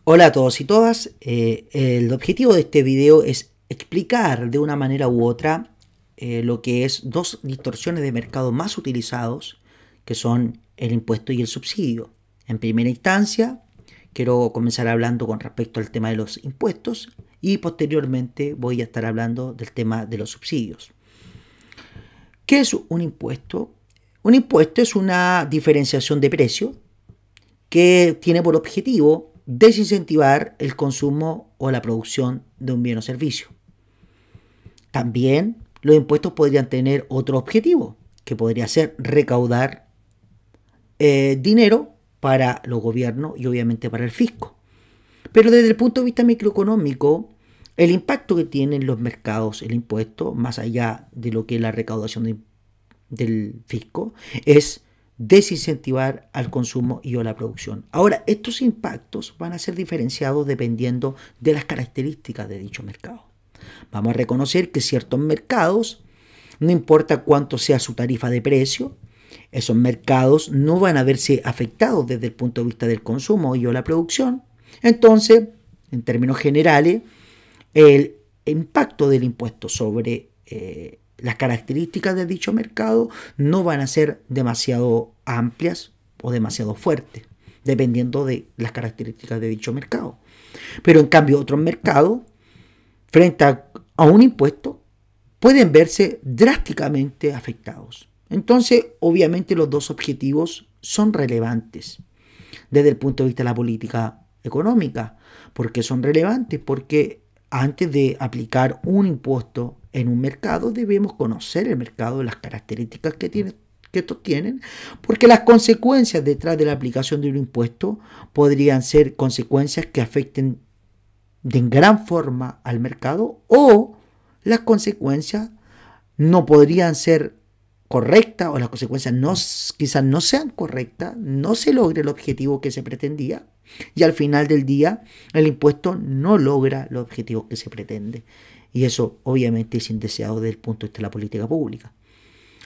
Hola a todos y todas. El objetivo de este video es explicar de una manera u otra lo que es dos distorsiones de mercado más utilizados, que son el impuesto y el subsidio. En primera instancia, quiero comenzar hablando con respecto al tema de los impuestos y posteriormente voy a estar hablando del tema de los subsidios. ¿Qué es un impuesto? Un impuesto es una diferenciación de precio que tiene por objetivo desincentivar el consumo o la producción de un bien o servicio. También los impuestos podrían tener otro objetivo, que podría ser recaudar dinero para los gobiernos y obviamente para el fisco. Pero desde el punto de vista microeconómico, el impacto que tienen los mercados, el impuesto, más allá de lo que es la recaudación del fisco, es desincentivar al consumo y o la producción. Ahora, estos impactos van a ser diferenciados dependiendo de las características de dicho mercado. Vamos a reconocer que ciertos mercados, no importa cuánto sea su tarifa de precio, esos mercados no van a verse afectados desde el punto de vista del consumo y o la producción. Entonces, en términos generales, el impacto del impuesto sobre las características de dicho mercado no van a ser demasiado amplias o demasiado fuertes, dependiendo de las características de dicho mercado. Pero en cambio otros mercados, frente a un impuesto, pueden verse drásticamente afectados. Entonces, obviamente los dos objetivos son relevantes desde el punto de vista de la política económica. ¿Por qué son relevantes? Porque antes de aplicar un impuesto en un mercado debemos conocer el mercado, las características que estos tienen, porque las consecuencias detrás de la aplicación de un impuesto podrían ser consecuencias que afecten de gran forma al mercado, o las consecuencias no podrían ser correctas, o las consecuencias quizás no sean correctas, no se logre el objetivo que se pretendía, y al final del día el impuesto no logra los objetivos que se pretende. Y eso obviamente es indeseado desde el punto de vista de la política pública.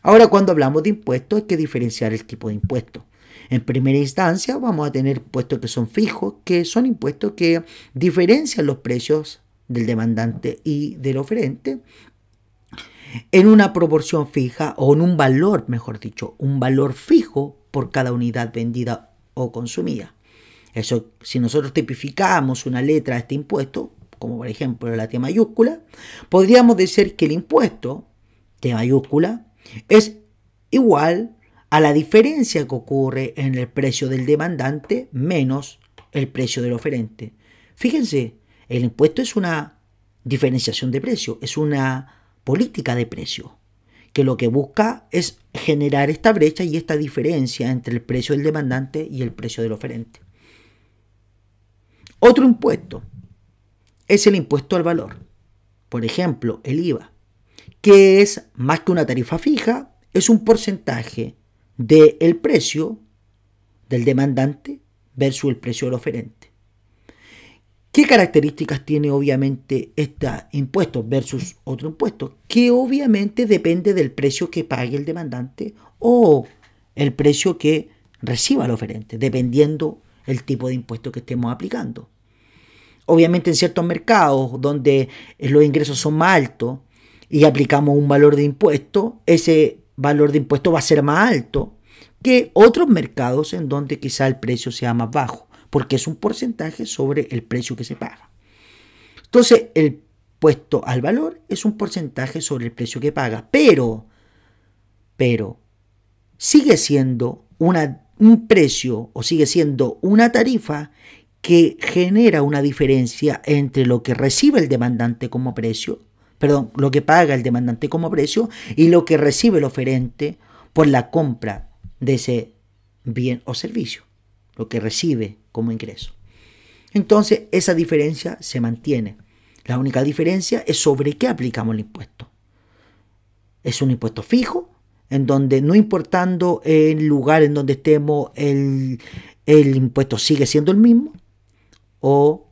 Ahora, cuando hablamos de impuestos hay que diferenciar el tipo de impuestos. En primera instancia vamos a tener impuestos que son fijos, que son impuestos que diferencian los precios del demandante y del oferente en una proporción fija, o en un valor, mejor dicho, un valor fijo por cada unidad vendida o consumida. Eso, si nosotros tipificamos una letra de este impuesto, como por ejemplo la T mayúscula, podríamos decir que el impuesto T mayúscula es igual a la diferencia que ocurre en el precio del demandante menos el precio del oferente. Fíjense, el impuesto es una diferenciación de precio, es una política de precio, que lo que busca es generar esta brecha y esta diferencia entre el precio del demandante y el precio del oferente. Otro impuesto es el impuesto al valor, por ejemplo, el IVA, que es más que una tarifa fija, es un porcentaje del precio del demandante versus el precio del oferente. ¿Qué características tiene obviamente este impuesto versus otro impuesto? Que obviamente depende del precio que pague el demandante o el precio que reciba el oferente, dependiendo el tipo de impuesto que estemos aplicando. Obviamente en ciertos mercados donde los ingresos son más altos y aplicamos un valor de impuesto, ese valor de impuesto va a ser más alto que otros mercados en donde quizá el precio sea más bajo, porque es un porcentaje sobre el precio que se paga. Entonces el impuesto al valor es un porcentaje sobre el precio que paga, pero sigue siendo un precio, o sigue siendo una tarifa que genera una diferencia entre lo que recibe el demandante como precio, perdón, lo que paga el demandante como precio y lo que recibe el oferente por la compra de ese bien o servicio, lo que recibe como ingreso. Entonces esa diferencia se mantiene. La única diferencia es sobre qué aplicamos el impuesto. Es un impuesto fijo, en donde no importando el lugar en donde estemos, el impuesto sigue siendo el mismo, o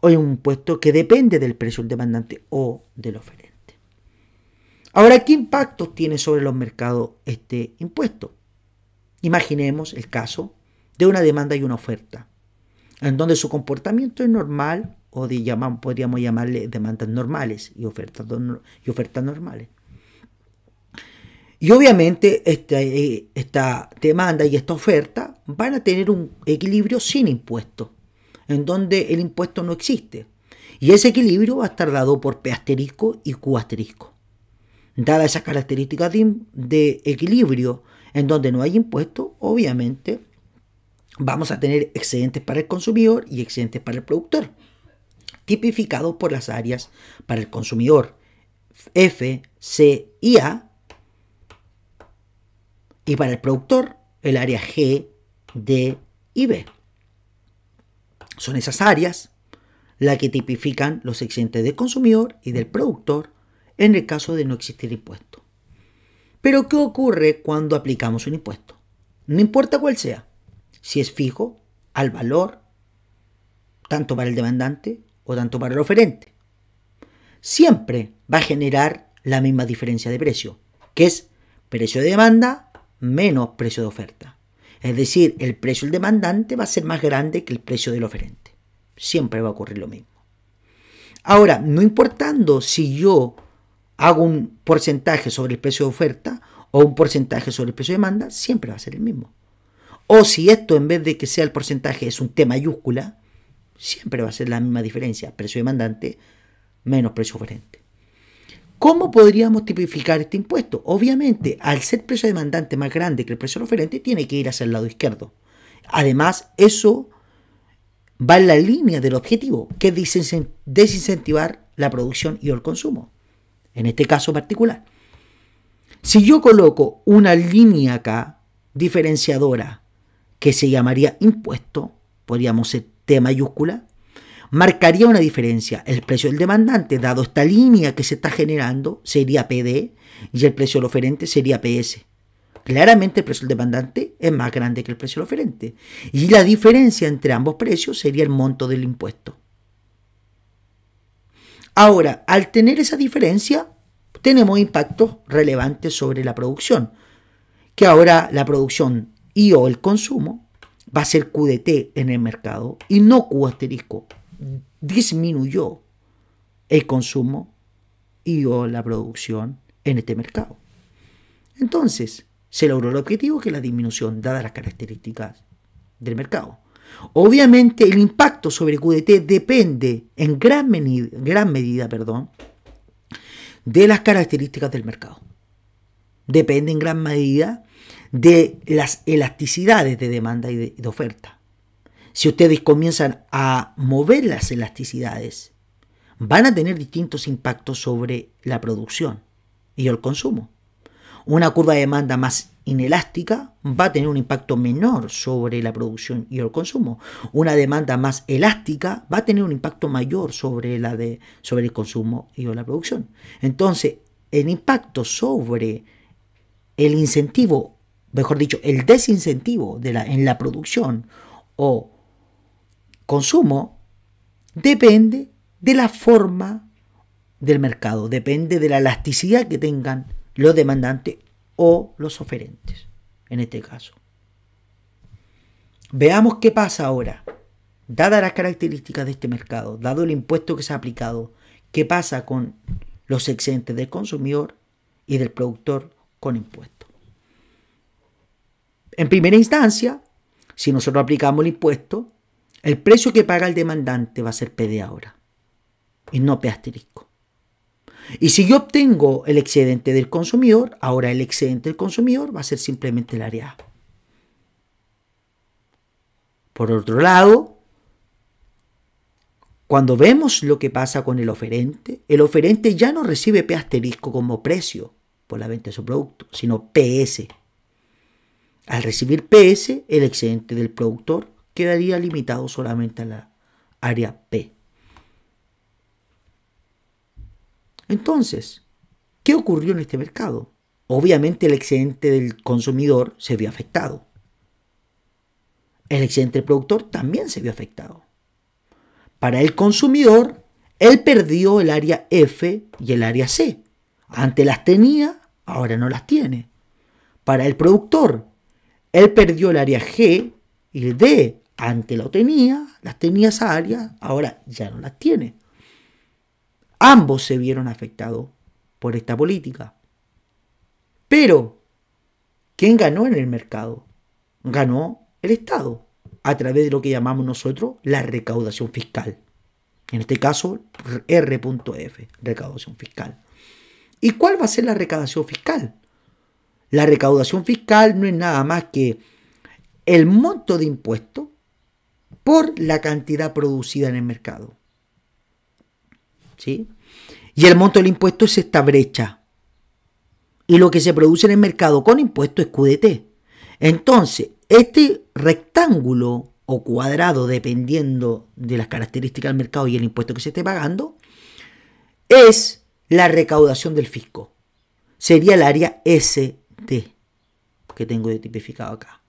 es un impuesto que depende del precio del demandante o del oferente. Ahora, ¿qué impactos tiene sobre los mercados este impuesto? Imaginemos el caso de una demanda y una oferta. en donde su comportamiento es normal o podríamos llamarle demandas normales y ofertas normales. Y obviamente esta demanda y esta oferta van a tener un equilibrio sin impuesto, en donde el impuesto no existe. Y ese equilibrio va a estar dado por P asterisco y Q asterisco. Dadas esas características de equilibrio en donde no hay impuesto, obviamente vamos a tener excedentes para el consumidor y excedentes para el productor, tipificados por las áreas para el consumidor F, C y A, y para el productor el área G, D y B. Son esas áreas las que tipifican los excedentes del consumidor y del productor en el caso de no existir impuesto. Pero ¿qué ocurre cuando aplicamos un impuesto? No importa cuál sea, si es fijo, al valor, tanto para el demandante o tanto para el oferente. Siempre va a generar la misma diferencia de precio, que es precio de demanda menos precio de oferta. Es decir, el precio del demandante va a ser más grande que el precio del oferente. Siempre va a ocurrir lo mismo. Ahora, no importando si yo hago un porcentaje sobre el precio de oferta o un porcentaje sobre el precio de demanda, siempre va a ser el mismo. O si esto, en vez de que sea el porcentaje, es un T mayúscula, siempre va a ser la misma diferencia, precio demandante menos precio oferente. ¿Cómo podríamos tipificar este impuesto? Obviamente, al ser precio demandante más grande que el precio oferente, tiene que ir hacia el lado izquierdo. Además, eso va en la línea del objetivo, que es desincentivar la producción y el consumo. En este caso particular. Si yo coloco una línea acá, diferenciadora, que se llamaría impuesto, podríamos ser T mayúscula, marcaría una diferencia. El precio del demandante, dado esta línea que se está generando, sería PD y el precio del oferente sería PS. Claramente el precio del demandante es más grande que el precio del oferente. Y la diferencia entre ambos precios sería el monto del impuesto. Ahora, al tener esa diferencia, tenemos impactos relevantes sobre la producción. Que ahora la producción y o el consumo va a ser Q de T en el mercado y no Q asterisco. Disminuyó el consumo y o la producción en este mercado. Entonces, se logró el objetivo, que es la disminución, dadas las características del mercado. Obviamente, el impacto sobre QDT depende en gran medida, de las características del mercado. Depende en gran medida de las elasticidades de demanda y de oferta. Si ustedes comienzan a mover las elasticidades, van a tener distintos impactos sobre la producción y el consumo. Una curva de demanda más inelástica va a tener un impacto menor sobre la producción y el consumo. Una demanda más elástica va a tener un impacto mayor sobre el consumo y la producción. Entonces, el impacto sobre el incentivo, mejor dicho, el desincentivo en la producción o consumo, depende de la forma del mercado, depende de la elasticidad que tengan los demandantes o los oferentes, en este caso. Veamos qué pasa ahora. Dadas las características de este mercado, dado el impuesto que se ha aplicado, qué pasa con los excedentes del consumidor y del productor con impuesto. En primera instancia, si nosotros aplicamos el impuesto, el precio que paga el demandante va a ser PD ahora y no P asterisco. Y si yo obtengo el excedente del consumidor, ahora el excedente del consumidor va a ser simplemente el área A. Por otro lado, cuando vemos lo que pasa con el oferente ya no recibe P asterisco como precio por la venta de su producto, sino PS. Al recibir PS, el excedente del productor quedaría limitado solamente a la área P. Entonces, ¿qué ocurrió en este mercado? Obviamente el excedente del consumidor se vio afectado. El excedente del productor también se vio afectado. Para el consumidor, él perdió el área F y el área C. Antes las tenía, ahora no las tiene. Para el productor, él perdió el área G y el D. Antes las tenía esa área, ahora ya no las tiene. Ambos se vieron afectados por esta política. Pero, ¿quién ganó en el mercado? Ganó el Estado, a través de lo que llamamos nosotros la recaudación fiscal. En este caso, R.F, recaudación fiscal. ¿Y cuál va a ser la recaudación fiscal? La recaudación fiscal no es nada más que el monto de impuestos por la cantidad producida en el mercado. ¿Sí? Y el monto del impuesto es esta brecha. Y lo que se produce en el mercado con impuesto es QDT. Entonces, este rectángulo o cuadrado, dependiendo de las características del mercado y el impuesto que se esté pagando, es la recaudación del fisco. Sería el área SD que tengo tipificado acá.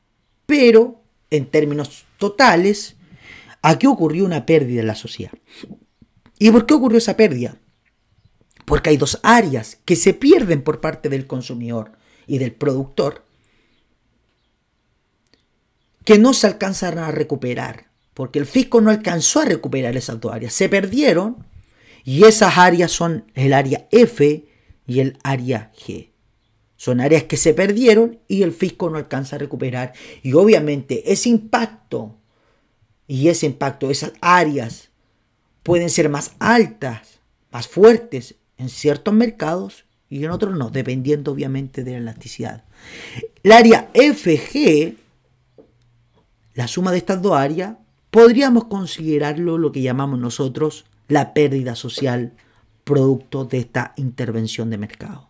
Pero, en términos totales, aquí ocurrió una pérdida en la sociedad. ¿Y por qué ocurrió esa pérdida? Porque hay dos áreas que se pierden por parte del consumidor y del productor que no se alcanzan a recuperar, porque el fisco no alcanzó a recuperar esas dos áreas. Se perdieron y esas áreas son el área F y el área G. Son áreas que se perdieron y el fisco no alcanza a recuperar. Y obviamente ese impacto, esas áreas pueden ser más altas, más fuertes en ciertos mercados y en otros no, dependiendo obviamente de la elasticidad. El área FG, la suma de estas dos áreas, podríamos considerarlo lo que llamamos nosotros la pérdida social producto de esta intervención de mercado.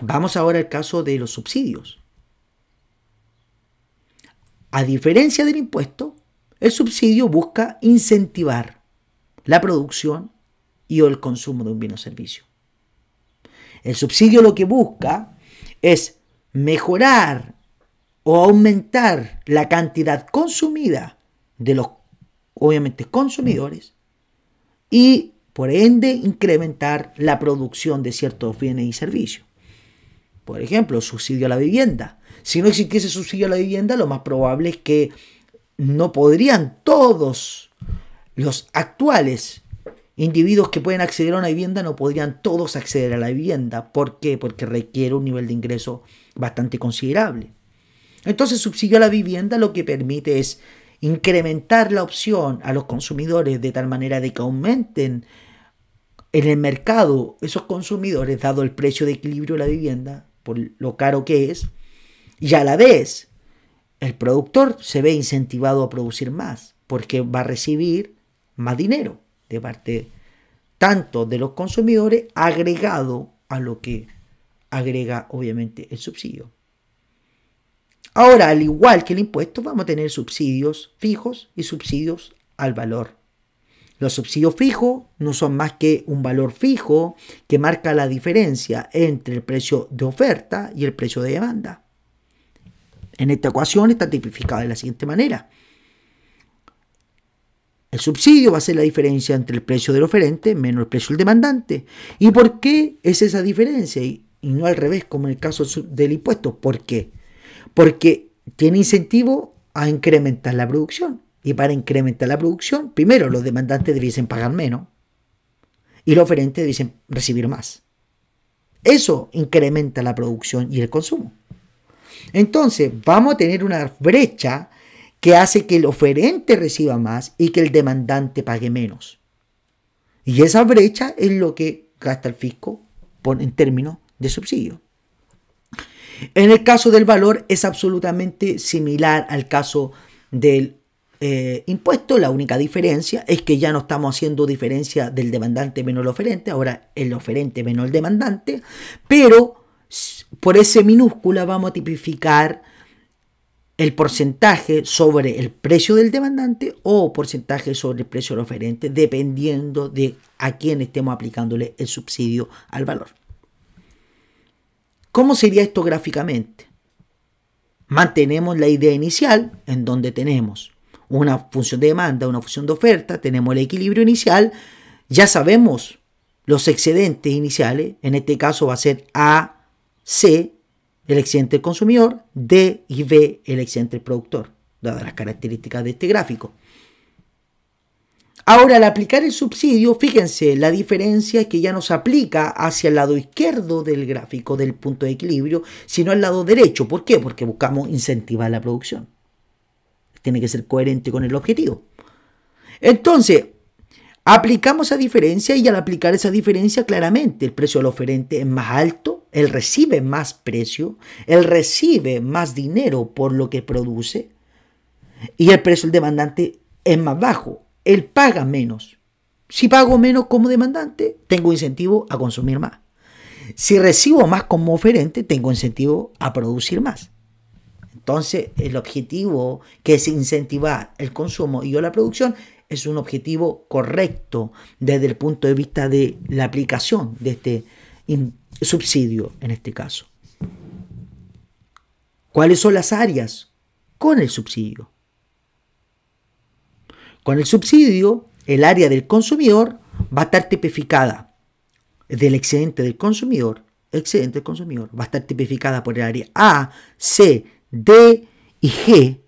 Vamos ahora al caso de los subsidios. A diferencia del impuesto, el subsidio busca incentivar la producción y o el consumo de un bien o servicio. El subsidio lo que busca es mejorar o aumentar la cantidad consumida de los, obviamente, consumidores y, por ende, incrementar la producción de ciertos bienes y servicios. Por ejemplo, subsidio a la vivienda. Si no existiese subsidio a la vivienda, lo más probable es que no podrían todos los actuales individuos que pueden acceder a una vivienda, no podrían todos acceder a la vivienda. ¿Por qué? Porque requiere un nivel de ingreso bastante considerable. Entonces, subsidio a la vivienda lo que permite es incrementar la opción a los consumidores de tal manera de que aumenten en el mercado esos consumidores, dado el precio de equilibrio de la vivienda, por lo caro que es, y a la vez el productor se ve incentivado a producir más, porque va a recibir más dinero de parte tanto de los consumidores agregado a lo que agrega obviamente el subsidio. Ahora, al igual que el impuesto, vamos a tener subsidios fijos y subsidios al valor. Los subsidios fijos no son más que un valor fijo que marca la diferencia entre el precio de oferta y el precio de demanda. En esta ecuación está tipificada de la siguiente manera. El subsidio va a ser la diferencia entre el precio del oferente menos el precio del demandante. ¿Y por qué es esa diferencia? Y no al revés, como en el caso del impuesto. ¿Por qué? Porque tiene incentivo a incrementar la producción. Y para incrementar la producción, primero los demandantes debiesen pagar menos y los oferentes debiesen recibir más. Eso incrementa la producción y el consumo. Entonces, vamos a tener una brecha que hace que el oferente reciba más y que el demandante pague menos. Y esa brecha es lo que gasta el fisco en términos de subsidio. En el caso del valor es absolutamente similar al caso del impuesto. La única diferencia es que ya no estamos haciendo diferencia del demandante menos el oferente, ahora el oferente menos el demandante, pero por ese minúscula vamos a tipificar el porcentaje sobre el precio del demandante o porcentaje sobre el precio del oferente, dependiendo de a quién estemos aplicándole el subsidio al valor. ¿Cómo sería esto gráficamente? Mantenemos la idea inicial en donde tenemos una función de demanda, una función de oferta, tenemos el equilibrio inicial, ya sabemos los excedentes iniciales, en este caso va a ser A, C el excedente del consumidor, D y B, el excedente del productor, dadas las características de este gráfico. Ahora, al aplicar el subsidio, fíjense, la diferencia es que ya no se aplica hacia el lado izquierdo del gráfico del punto de equilibrio, sino al lado derecho. ¿Por qué? Porque buscamos incentivar la producción. Tiene que ser coherente con el objetivo. Entonces, aplicamos esa diferencia y al aplicar esa diferencia, claramente el precio del oferente es más alto, él recibe más precio, él recibe más dinero por lo que produce y el precio del demandante es más bajo. Él paga menos. Si pago menos como demandante, tengo incentivo a consumir más. Si recibo más como oferente, tengo incentivo a producir más. Entonces, el objetivo, que es incentivar el consumo y o la producción, es un objetivo correcto desde el punto de vista de la aplicación de este subsidio en este caso. ¿Cuáles son las áreas con el subsidio? Con el subsidio, el área del consumidor va a estar tipificada del excedente del consumidor. Va a estar tipificada por el área A, C, D y G.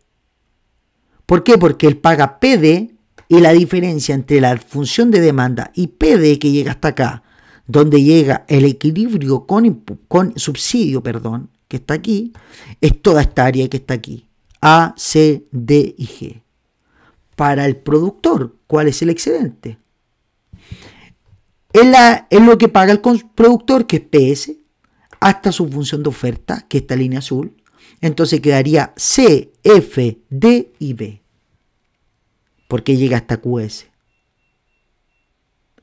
¿Por qué? Porque él paga PD y la diferencia entre la función de demanda y PD que llega hasta acá, donde llega el equilibrio con subsidio, que está aquí, es toda esta área que está aquí. A, C, D y G. Para el productor, ¿cuál es el excedente? Es lo que paga el productor, que es PS, hasta su función de oferta, que es esta línea azul. Entonces quedaría C, F, D y B. Porque llega hasta QS.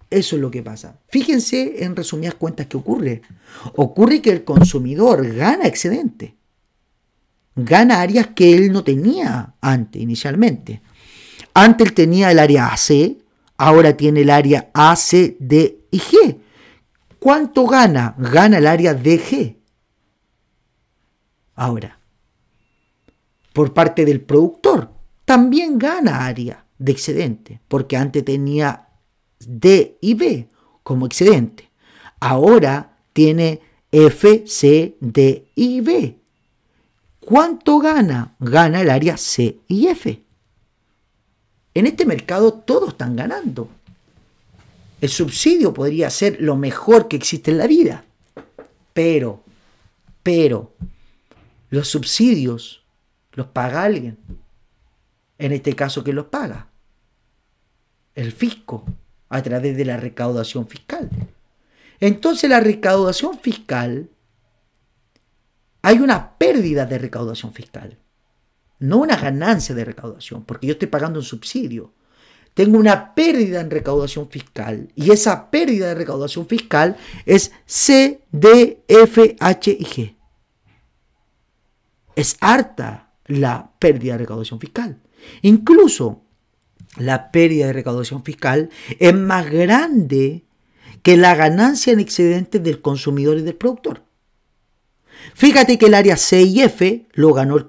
Eso es lo que pasa. Fíjense en resumidas cuentas qué ocurre. Ocurre que el consumidor gana excedente. Gana áreas que él no tenía antes, inicialmente. Antes él tenía el área AC, ahora tiene el área A, C, D y G. ¿Cuánto gana? Gana el área DG. Ahora, por parte del productor, también gana área de excedente, porque antes tenía D y B como excedente. Ahora tiene F, C, D y B. ¿Cuánto gana? Gana el área C y F. En este mercado todos están ganando. El subsidio podría ser lo mejor que existe en la vida. Pero, los subsidios los paga alguien. En este caso, ¿quién los paga? El fisco, a través de la recaudación fiscal. Entonces, la recaudación fiscal, hay una pérdida de recaudación fiscal. No una ganancia de recaudación, porque yo estoy pagando un subsidio. Tengo una pérdida en recaudación fiscal y esa pérdida de recaudación fiscal es C, D, F, H y G. Es harta la pérdida de recaudación fiscal. Incluso la pérdida de recaudación fiscal es más grande que la ganancia en excedentes del consumidor y del productor. Fíjate que el área C y F lo ganó el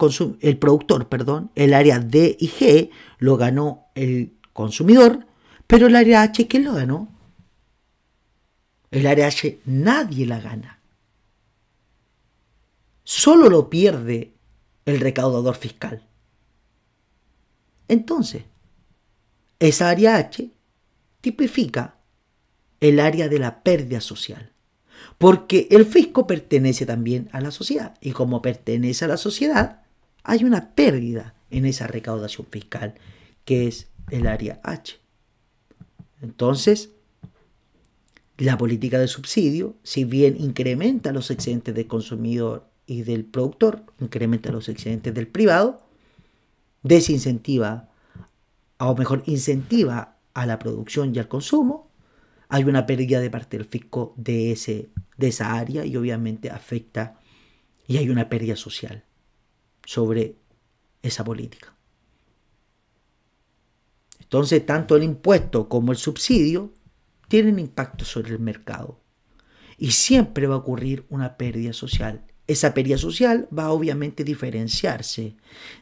productor, el área D y G lo ganó el consumidor, pero el área H, ¿quién lo ganó? El área H nadie la gana. Solo lo pierde el recaudador fiscal. Entonces, esa área H tipifica el área de la pérdida social. Porque el fisco pertenece también a la sociedad. Y como pertenece a la sociedad, hay una pérdida en esa recaudación fiscal, que es el área H. Entonces, la política de subsidio, si bien incrementa los excedentes del consumidor y del productor, incrementa los excedentes del privado, desincentiva, o mejor, incentiva a la producción y al consumo, hay una pérdida de parte del fisco de esa área y obviamente afecta y hay una pérdida social sobre esa política. Entonces, tanto el impuesto como el subsidio tienen impacto sobre el mercado y siempre va a ocurrir una pérdida social. Esa pérdida social va a obviamente diferenciarse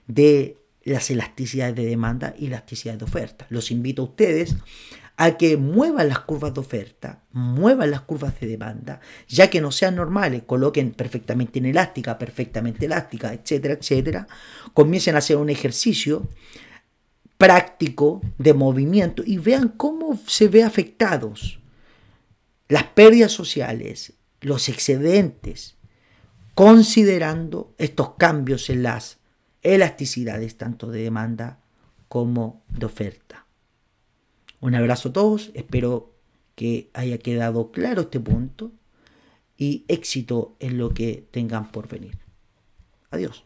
de las elasticidades de demanda y elasticidades de oferta. Los invito a ustedes a que muevan las curvas de oferta, muevan las curvas de demanda, ya que no sean normales, coloquen perfectamente inelástica, perfectamente elástica, etcétera, etcétera, comiencen a hacer un ejercicio práctico de movimiento y vean cómo se ve afectados las pérdidas sociales, los excedentes, considerando estos cambios en las elasticidades tanto de demanda como de oferta. Un abrazo a todos, espero que haya quedado claro este punto y éxito en lo que tengan por venir. Adiós.